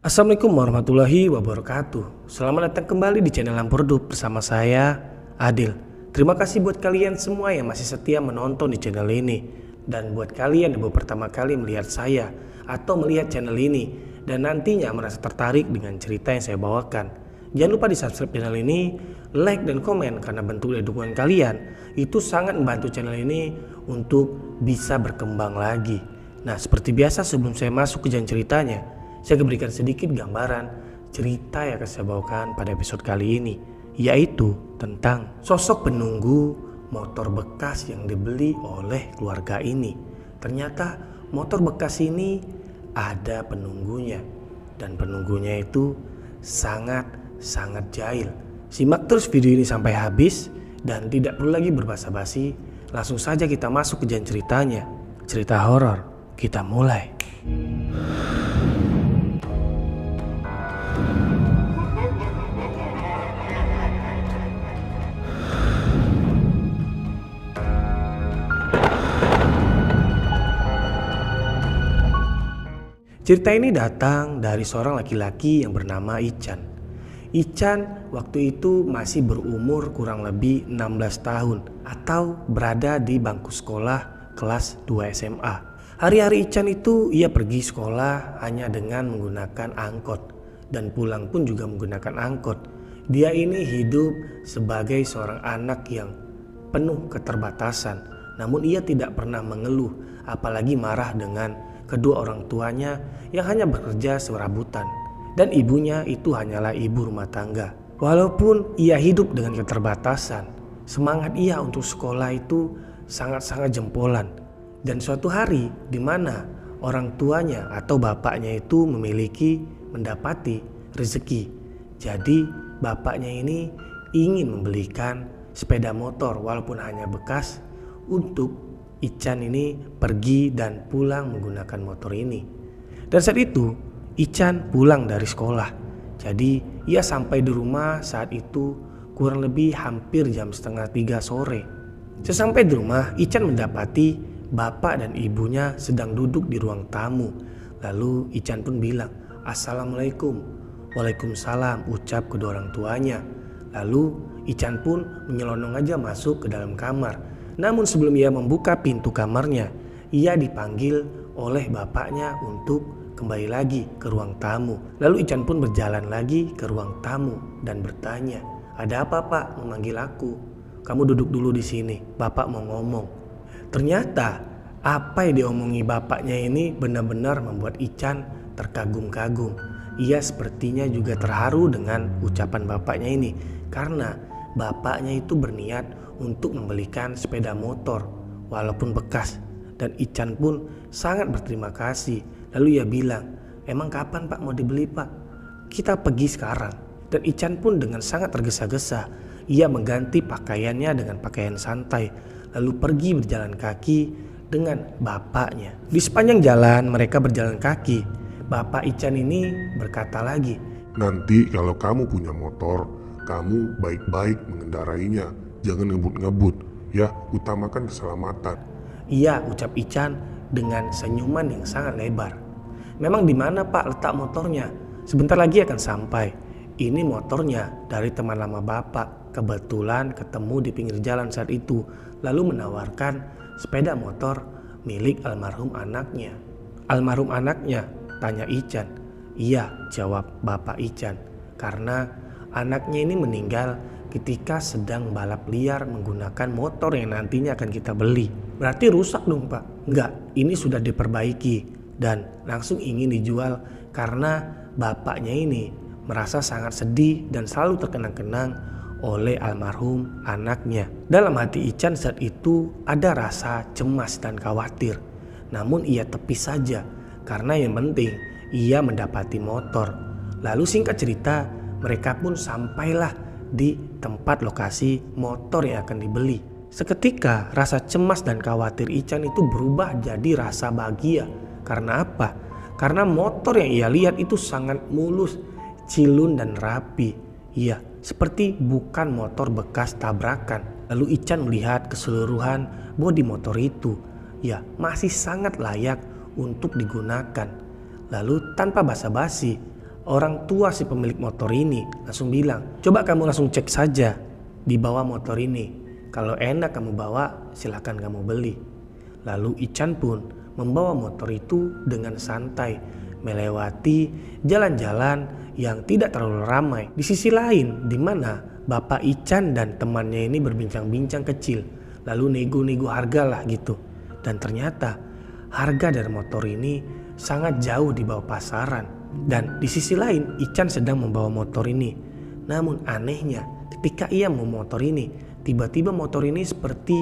Assalamualaikum warahmatullahi wabarakatuh. Selamat datang kembali di channel Lampurdup bersama saya, Adil. Terima kasih buat kalian semua yang masih setia menonton di channel ini. Dan buat kalian yang baru pertama kali melihat saya atau melihat channel ini dan nantinya merasa tertarik dengan cerita yang saya bawakan, jangan lupa di subscribe channel ini, like dan komen, karena bentuk dari dukungan kalian itu sangat membantu channel ini untuk bisa berkembang lagi. Nah, seperti biasa sebelum saya masuk ke jalan ceritanya, saya akan berikan sedikit gambaran cerita yang akan saya bawakan pada episode kali ini, yaitu tentang sosok penunggu motor bekas yang dibeli oleh keluarga ini. Ternyata motor bekas ini ada penunggunya, dan penunggunya itu sangat jahil. Simak terus video ini sampai habis dan tidak perlu lagi berbasa-basi, langsung saja kita masuk ke jalan ceritanya. Cerita horor, kita mulai. Cerita ini datang dari seorang laki-laki yang bernama Ican. Ican waktu itu masih berumur kurang lebih 16 tahun atau berada di bangku sekolah kelas 2 SMA. Hari-hari Ican itu ia pergi sekolah hanya dengan menggunakan angkot dan pulang pun juga menggunakan angkot. Dia ini hidup sebagai seorang anak yang penuh keterbatasan, namun ia tidak pernah mengeluh apalagi marah dengan kedua orang tuanya yang hanya bekerja serabutan, dan ibunya itu hanyalah ibu rumah tangga. Walaupun ia hidup dengan keterbatasan, semangat ia untuk sekolah itu sangat jempolan. Dan suatu hari di mana orang tuanya atau bapaknya itu mendapati rezeki. Jadi bapaknya ini ingin membelikan sepeda motor walaupun hanya bekas untuk Ican ini pergi dan pulang menggunakan motor ini. Dan saat itu Ican pulang dari sekolah. Jadi ia sampai di rumah saat itu kurang lebih hampir jam 2:30 sore. Sesampai di rumah, Ican mendapati bapak dan ibunya sedang duduk di ruang tamu. Lalu Ican pun bilang, "Assalamualaikum." "Waalaikumsalam," ucap kedua orang tuanya. Lalu Ican pun menyelonong aja masuk ke dalam kamar. Namun sebelum ia membuka pintu kamarnya, ia dipanggil oleh bapaknya untuk kembali lagi ke ruang tamu. Lalu Ican pun berjalan lagi ke ruang tamu dan bertanya, "Ada apa, Pak, memanggil aku?" "Kamu duduk dulu di sini, Bapak mau ngomong." Ternyata apa yang diomongi bapaknya ini benar-benar membuat Ican terkagum-kagum. Ia sepertinya juga terharu dengan ucapan bapaknya ini, karena bapaknya itu berniat untuk membelikan sepeda motor walaupun bekas, dan Ican pun sangat berterima kasih. Lalu ia bilang, "Emang kapan, Pak, mau dibeli, Pak? Kita pergi sekarang." Dan Ican pun dengan sangat tergesa-gesa ia mengganti pakaiannya dengan pakaian santai lalu pergi berjalan kaki dengan bapaknya. Di sepanjang jalan mereka berjalan kaki, bapak Ican ini berkata lagi, "Nanti kalau kamu punya motor, kamu baik-baik mengendarainya. Jangan ngebut-ngebut, ya, utamakan keselamatan." "Iya," ucap Ican dengan senyuman yang sangat lebar. "Memang di mana, Pak, letak motornya? Sebentar lagi akan sampai." "Ini motornya dari teman lama Bapak. Kebetulan ketemu di pinggir jalan saat itu, lalu menawarkan sepeda motor milik almarhum anaknya." "Almarhum anaknya?" tanya Ican. "Iya," jawab Bapak Ican, "karena anaknya ini meninggal ketika sedang balap liar menggunakan motor yang nantinya akan kita beli." "Berarti rusak dong, Pak?" "Enggak, ini sudah diperbaiki dan langsung ingin dijual karena bapaknya ini merasa sangat sedih dan selalu terkenang-kenang oleh almarhum anaknya." Dalam hati Ican saat itu ada rasa cemas dan khawatir. Namun ia tepis saja karena yang penting ia mendapati motor. Lalu singkat cerita, mereka pun sampailah di tempat lokasi motor yang akan dibeli. Seketika rasa cemas dan khawatir Ican itu berubah jadi rasa bahagia. Karena apa? Karena motor yang ia lihat itu sangat mulus, cilun dan rapi. Iya, seperti bukan motor bekas tabrakan. Lalu Ican melihat keseluruhan bodi motor itu. Ya, masih sangat layak untuk digunakan. Lalu tanpa basa-basi, orang tua si pemilik motor ini langsung bilang, coba kamu langsung cek saja di bawah motor ini. Kalau enak kamu bawa, silakan kamu beli. Lalu Ican pun membawa motor itu dengan santai melewati jalan-jalan yang tidak terlalu ramai. Di sisi lain, di mana Bapak Ican dan temannya ini berbincang-bincang kecil, lalu nego-nego harga lah gitu. Dan ternyata harga dari motor ini sangat jauh di bawah pasaran. Dan di sisi lain, Ican sedang membawa motor ini. Namun anehnya, ketika ia membawa motor ini, tiba-tiba motor ini seperti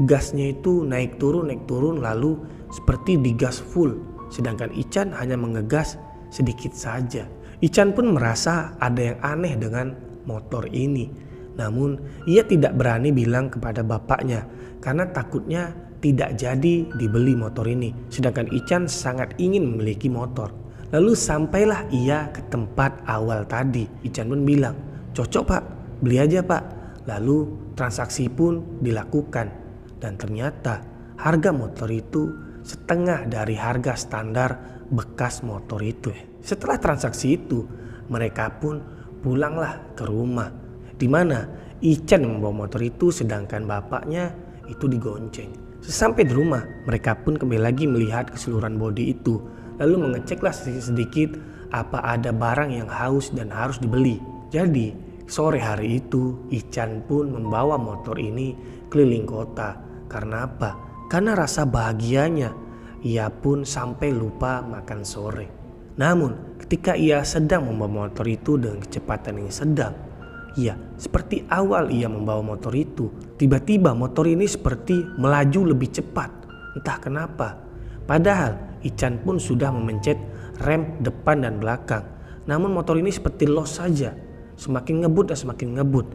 gasnya itu naik turun lalu seperti digas full. Sedangkan Ican hanya mengegas sedikit saja. Ican pun merasa ada yang aneh dengan motor ini. Namun ia tidak berani bilang kepada bapaknya karena takutnya tidak jadi dibeli motor ini. Sedangkan Ican sangat ingin memiliki motor. Lalu sampailah ia ke tempat awal tadi. Ican pun bilang, cocok pak, beli aja pak. Lalu transaksi pun dilakukan. Dan ternyata harga motor itu setengah dari harga standar bekas motor itu. Setelah transaksi itu, mereka pun pulanglah ke rumah. Di mana Ican membawa motor itu sedangkan bapaknya itu digonceng. Sesampai di rumah, mereka pun kembali lagi melihat keseluruhan bodi itu. Lalu mengeceklah sedikit apa ada barang yang haus dan harus dibeli. Jadi sore hari itu Ican pun membawa motor ini keliling kota. Karena apa? Karena rasa bahagianya ia pun sampai lupa makan sore. Namun ketika ia sedang membawa motor itu dengan kecepatan yang sedang, ya seperti awal ia membawa motor itu, tiba-tiba motor ini seperti melaju lebih cepat. Entah kenapa. Padahal Ican pun sudah memencet rem depan dan belakang. Namun motor ini seperti los saja, semakin ngebut dan semakin ngebut.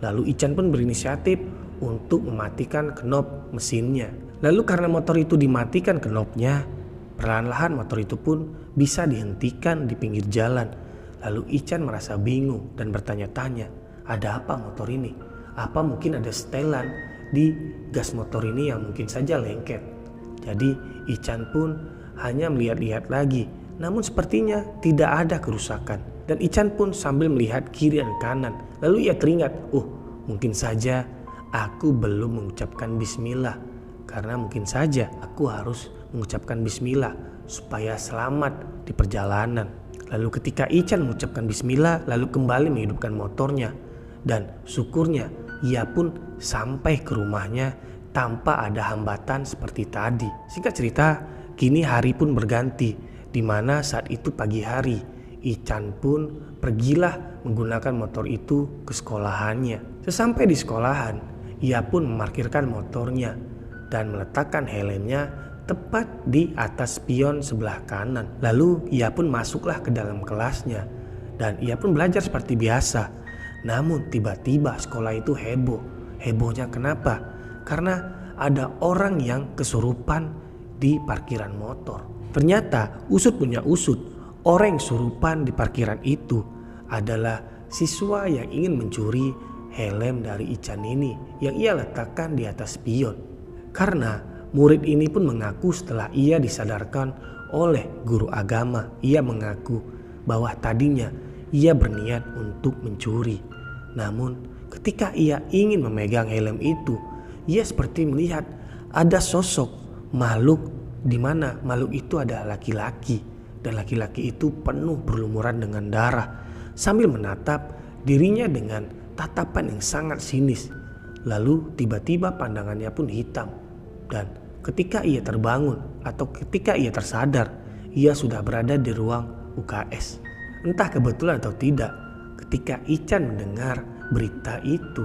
Lalu Ican pun berinisiatif untuk mematikan knop mesinnya. Lalu karena motor itu dimatikan knopnya, perlahan-lahan motor itu pun bisa dihentikan di pinggir jalan. Lalu Ican merasa bingung dan bertanya-tanya, ada apa motor ini? Apa mungkin ada setelan di gas motor ini yang mungkin saja lengket? Jadi Ican pun hanya melihat-lihat lagi, namun sepertinya tidak ada kerusakan. Dan Ican pun sambil melihat kiri dan kanan. Lalu ia teringat, mungkin saja aku belum mengucapkan bismillah. Karena mungkin saja aku harus mengucapkan bismillah supaya selamat di perjalanan. Lalu ketika Ican mengucapkan bismillah, lalu kembali menghidupkan motornya. Dan syukurnya ia pun sampai ke rumahnya tanpa ada hambatan seperti tadi. Singkat cerita, kini hari pun berganti, di mana saat itu pagi hari. Ican pun pergilah menggunakan motor itu ke sekolahannya. Sesampai di sekolahan, ia pun memarkirkan motornya dan meletakkan helmnya tepat di atas spion sebelah kanan. Lalu ia pun masuklah ke dalam kelasnya dan ia pun belajar seperti biasa. Namun tiba-tiba sekolah itu heboh. Hebohnya kenapa? Karena ada orang yang kesurupan di parkiran motor. Ternyata usut punya usut, orang yang kesurupan di parkiran itu adalah siswa yang ingin mencuri helm dari Ican ini yang ia letakkan di atas spion. Karena murid ini pun mengaku setelah ia disadarkan oleh guru agama, ia mengaku bahwa tadinya ia berniat untuk mencuri. Namun ketika ia ingin memegang helm itu, ia seperti melihat ada sosok makhluk di mana makhluk itu adalah laki-laki dan laki-laki itu penuh berlumuran dengan darah sambil menatap dirinya dengan tatapan yang sangat sinis. Lalu tiba-tiba pandangannya pun hitam dan ketika ia terbangun atau ketika ia tersadar, ia sudah berada di ruang UKS. Entah kebetulan atau tidak, ketika Ican mendengar berita itu,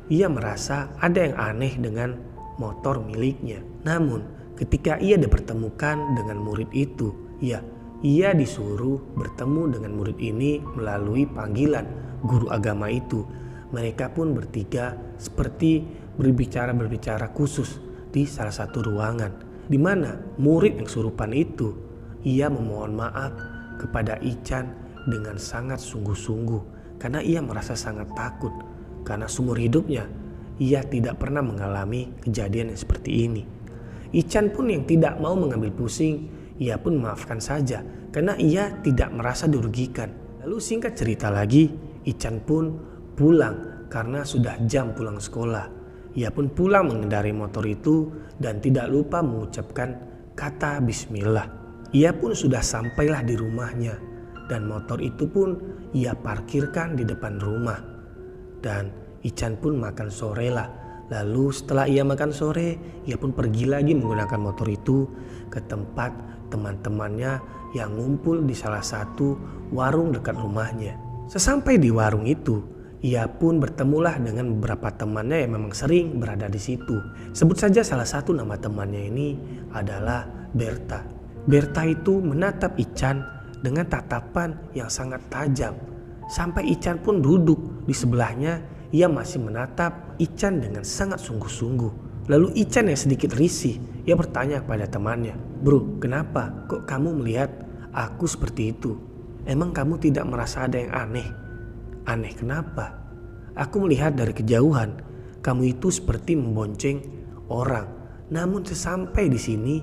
ia merasa ada yang aneh dengan motor miliknya. Namun ketika ia dipertemukan dengan murid itu, ia disuruh bertemu dengan murid ini melalui panggilan guru agama itu. Mereka pun bertiga seperti berbicara khusus di salah satu ruangan, di mana murid yang kesurupan itu ia memohon maaf kepada Ican dengan sangat sungguh-sungguh karena ia merasa sangat takut karena seumur hidupnya ia tidak pernah mengalami kejadian yang seperti ini. Ican pun yang tidak mau mengambil pusing, ia pun memaafkan saja karena ia tidak merasa dirugikan. Lalu singkat cerita lagi, Ican pun pulang karena sudah jam pulang sekolah. Ia pun pulang mengendarai motor itu dan tidak lupa mengucapkan kata bismillah. Ia pun sudah sampailah di rumahnya dan motor itu pun ia parkirkan di depan rumah. Dan Ican pun makan sore lah. Lalu setelah ia makan sore, ia pun pergi lagi menggunakan motor itu ke tempat teman-temannya yang ngumpul di salah satu warung dekat rumahnya. Sesampai di warung itu, ia pun bertemulah dengan beberapa temannya yang memang sering berada di situ. Sebut saja salah satu nama temannya ini adalah Berta. Berta itu menatap Ican dengan tatapan yang sangat tajam. Sampai Ican pun duduk di sebelahnya, ia masih menatap Ican dengan sangat sungguh-sungguh. Lalu Ican yang sedikit risih, ia bertanya kepada temannya, "Bro, kenapa kok kamu melihat aku seperti itu? Emang kamu tidak merasa ada yang aneh?" "Aneh kenapa? Aku melihat dari kejauhan, kamu itu seperti membonceng orang. Namun sesampai di sini,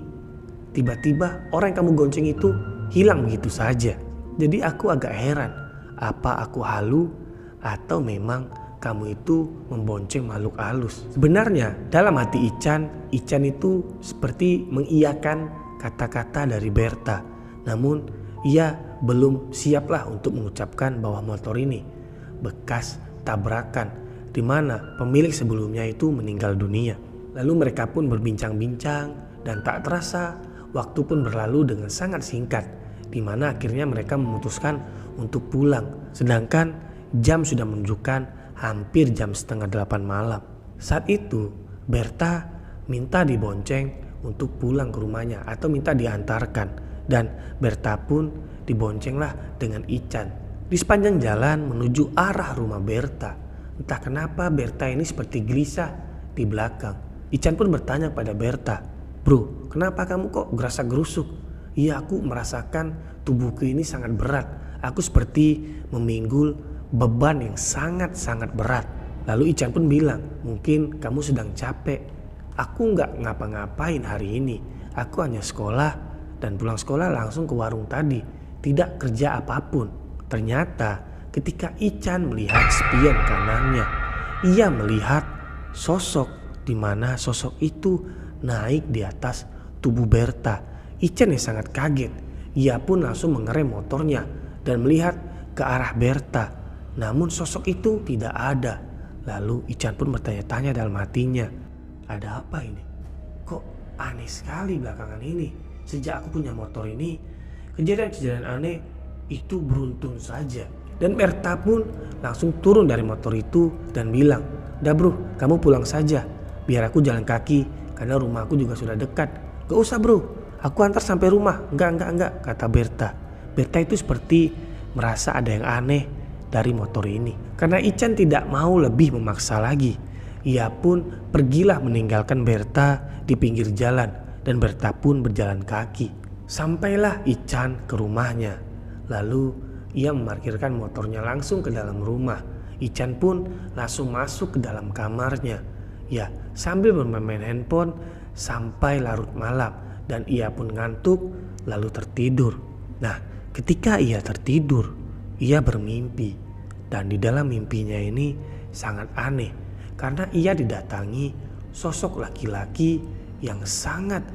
tiba-tiba orang yang kamu gonceng itu hilang begitu saja. Jadi aku agak heran, apa aku halu atau memang kamu itu membonceng makhluk halus?" Sebenarnya dalam hati Ican itu seperti mengiyakan kata-kata dari Berta. Namun ia belum siaplah untuk mengucapkan bahwa motor ini bekas tabrakan di mana pemilik sebelumnya itu meninggal dunia. Lalu mereka pun berbincang-bincang dan tak terasa waktu pun berlalu dengan sangat singkat, di mana akhirnya mereka memutuskan untuk pulang. Sedangkan jam sudah menunjukkan hampir jam 7:30 malam. Saat itu Berta minta dibonceng untuk pulang ke rumahnya atau minta diantarkan, dan Berta pun diboncenglah dengan Ican. Di sepanjang jalan menuju arah rumah Berta, entah kenapa Berta ini seperti gelisah di belakang. Ican pun bertanya pada Berta, "Bro, kenapa kamu kok gerasa-gerusuk?" "Iya, aku merasakan tubuhku ini sangat berat. Aku seperti meminggul beban yang sangat-sangat berat." Lalu Ican pun bilang, "Mungkin kamu sedang capek. Aku nggak ngapa-ngapain hari ini. Aku hanya sekolah dan pulang sekolah langsung ke warung tadi. Tidak kerja apapun." Ternyata ketika Ican melihat spion kanannya, ia melihat sosok di mana sosok itu naik di atas tubuh Berta. Ican yang sangat kaget. Ia pun langsung mengerem motornya dan melihat ke arah Berta. Namun sosok itu tidak ada. Lalu Ican pun bertanya-tanya dalam hatinya, "Ada apa ini? Kok aneh sekali belakangan ini. Sejak aku punya motor ini, kejadian-kejadian aneh itu beruntun saja." Dan Berta pun langsung turun dari motor itu dan bilang, "Dah bro, kamu pulang saja. Biar aku jalan kaki karena rumahku juga sudah dekat." "Gak usah bro, aku antar sampai rumah." Enggak, kata Berta. Berta itu seperti merasa ada yang aneh dari motor ini. Karena Ican tidak mau lebih memaksa lagi, ia pun pergilah meninggalkan Berta di pinggir jalan dan Berta pun berjalan kaki. Sampailah Ican ke rumahnya. Lalu ia memarkirkan motornya langsung ke dalam rumah. Ican pun langsung masuk ke dalam kamarnya. Ya, sambil bermain handphone sampai larut malam dan ia pun ngantuk lalu tertidur. Nah, ketika ia tertidur, ia bermimpi dan di dalam mimpinya ini sangat aneh karena ia didatangi sosok laki-laki yang sangat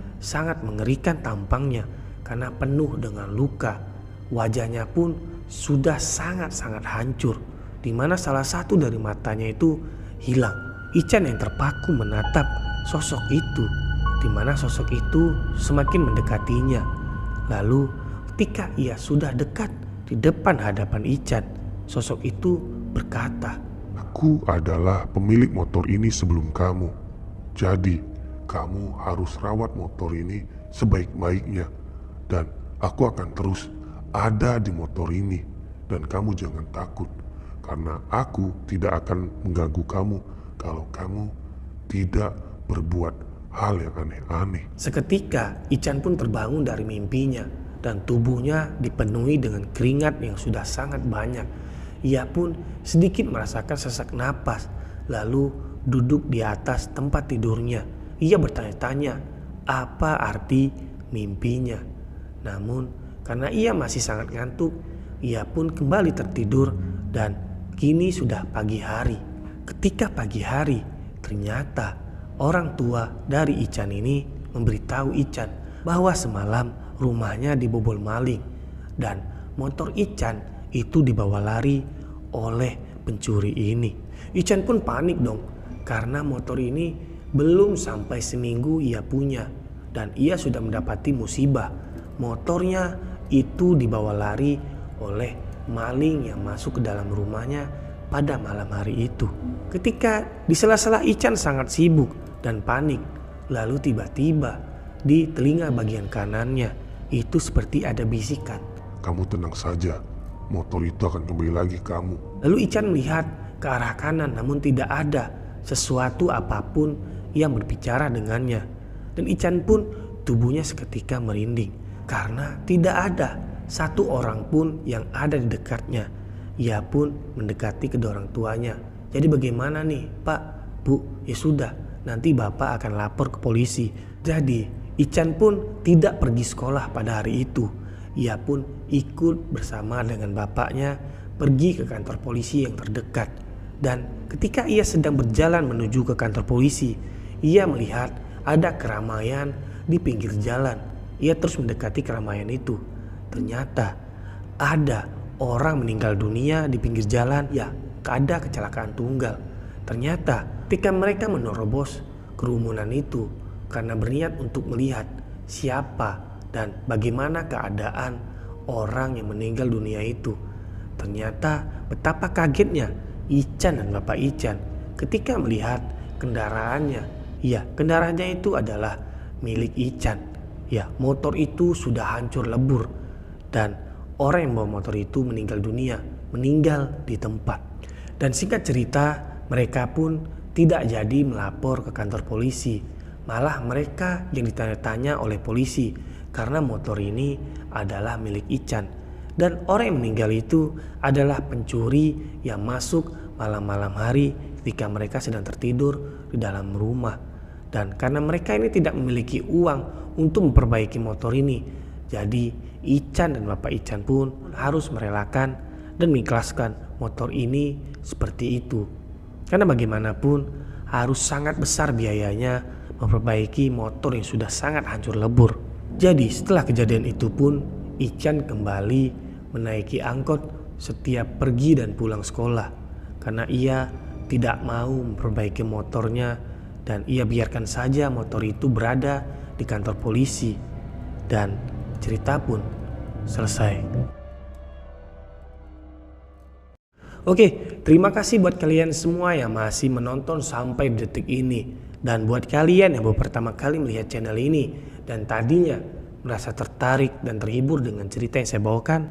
mengerikan tampangnya karena penuh dengan luka. Wajahnya pun sudah sangat hancur, di mana salah satu dari matanya itu hilang. Ican yang terpaku menatap sosok itu, di mana sosok itu semakin mendekatinya. Lalu ketika ia sudah dekat di depan hadapan Ican, sosok itu berkata, "Aku adalah pemilik motor ini sebelum kamu. Jadi kamu harus rawat motor ini sebaik-baiknya. Dan aku akan terus ada di motor ini. Dan kamu jangan takut, karena aku tidak akan mengganggu kamu kalau kamu tidak berbuat hal yang aneh-aneh." Seketika Ican pun terbangun dari mimpinya dan tubuhnya dipenuhi dengan keringat yang sudah sangat banyak. Ia pun sedikit merasakan sesak napas, lalu duduk di atas tempat tidurnya. Ia bertanya-tanya apa arti mimpinya. Namun karena ia masih sangat ngantuk, ia pun kembali tertidur dan kini sudah pagi hari. Ketika pagi hari, ternyata orang tua dari Ican ini memberitahu Ican bahwa semalam rumahnya dibobol maling dan motor Ican itu dibawa lari oleh pencuri ini. Ican pun panik dong karena motor ini belum sampai seminggu ia punya dan ia sudah mendapati musibah. Motornya itu dibawa lari oleh maling yang masuk ke dalam rumahnya pada malam hari itu. Ketika di sela-sela Ican sangat sibuk dan panik, lalu tiba-tiba di telinga bagian kanannya itu seperti ada bisikan. Kamu tenang saja, motor itu akan kembali lagi ke kamu. Lalu Ican melihat ke arah kanan namun tidak ada sesuatu apapun yang berbicara dengannya. Dan Ican pun tubuhnya seketika merinding karena tidak ada satu orang pun yang ada di dekatnya. Ia pun mendekati kedua orang tuanya. Jadi bagaimana nih Pak, Bu? Ya sudah, nanti Bapak akan lapor ke polisi. Jadi Ican pun tidak pergi sekolah pada hari itu. Ia pun ikut bersama dengan bapaknya pergi ke kantor polisi yang terdekat. Dan ketika ia sedang berjalan menuju ke kantor polisi, ia melihat ada keramaian di pinggir jalan. Ia terus mendekati keramaian itu. Ternyata ada orang meninggal dunia di pinggir jalan. Ya, ada kecelakaan tunggal. Ternyata ketika mereka menerobos kerumunan itu karena berniat untuk melihat siapa dan bagaimana keadaan orang yang meninggal dunia itu. Ternyata betapa kagetnya Ican dan Bapak Ican ketika melihat kendaraannya. Ya, kendaraannya itu adalah milik Ican. Ya, motor itu sudah hancur lebur dan orang yang bawa motor itu meninggal dunia, meninggal di tempat. Dan singkat cerita, mereka pun tidak jadi melapor ke kantor polisi. Malah mereka yang ditanya-tanya oleh polisi karena motor ini adalah milik Ican. Dan orang yang meninggal itu adalah pencuri yang masuk malam-malam hari ketika mereka sedang tertidur di dalam rumah. Dan karena mereka ini tidak memiliki uang untuk memperbaiki motor ini, jadi Ican dan Bapak Ican pun harus merelakan dan mengikhlaskan motor ini seperti itu. Karena bagaimanapun harus sangat besar biayanya memperbaiki motor yang sudah sangat hancur lebur. Jadi setelah kejadian itu pun Ican kembali menaiki angkot setiap pergi dan pulang sekolah. Karena ia tidak mau memperbaiki motornya dan ia biarkan saja motor itu berada di kantor polisi. Dan cerita pun selesai. Oke, terima kasih buat kalian semua yang masih menonton sampai detik ini. Dan buat kalian yang baru pertama kali melihat channel ini dan tadinya merasa tertarik dan terhibur dengan cerita yang saya bawakan,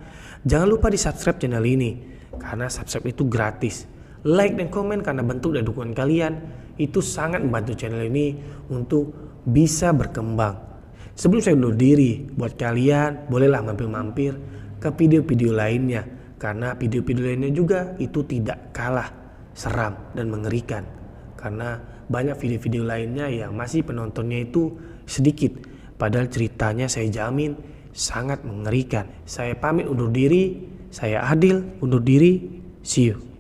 jangan lupa di subscribe channel ini karena subscribe itu gratis. Like dan komen karena bentuk dan dukungan kalian itu sangat membantu channel ini untuk bisa berkembang. Sebelum saya undur diri, buat kalian bolehlah mampir-mampir ke video-video lainnya karena video-video lainnya juga itu tidak kalah seram dan mengerikan. Karena banyak video-video lainnya yang masih penontonnya itu sedikit, padahal ceritanya saya jamin sangat mengerikan. Saya pamit undur diri, saya Adil undur diri, see you.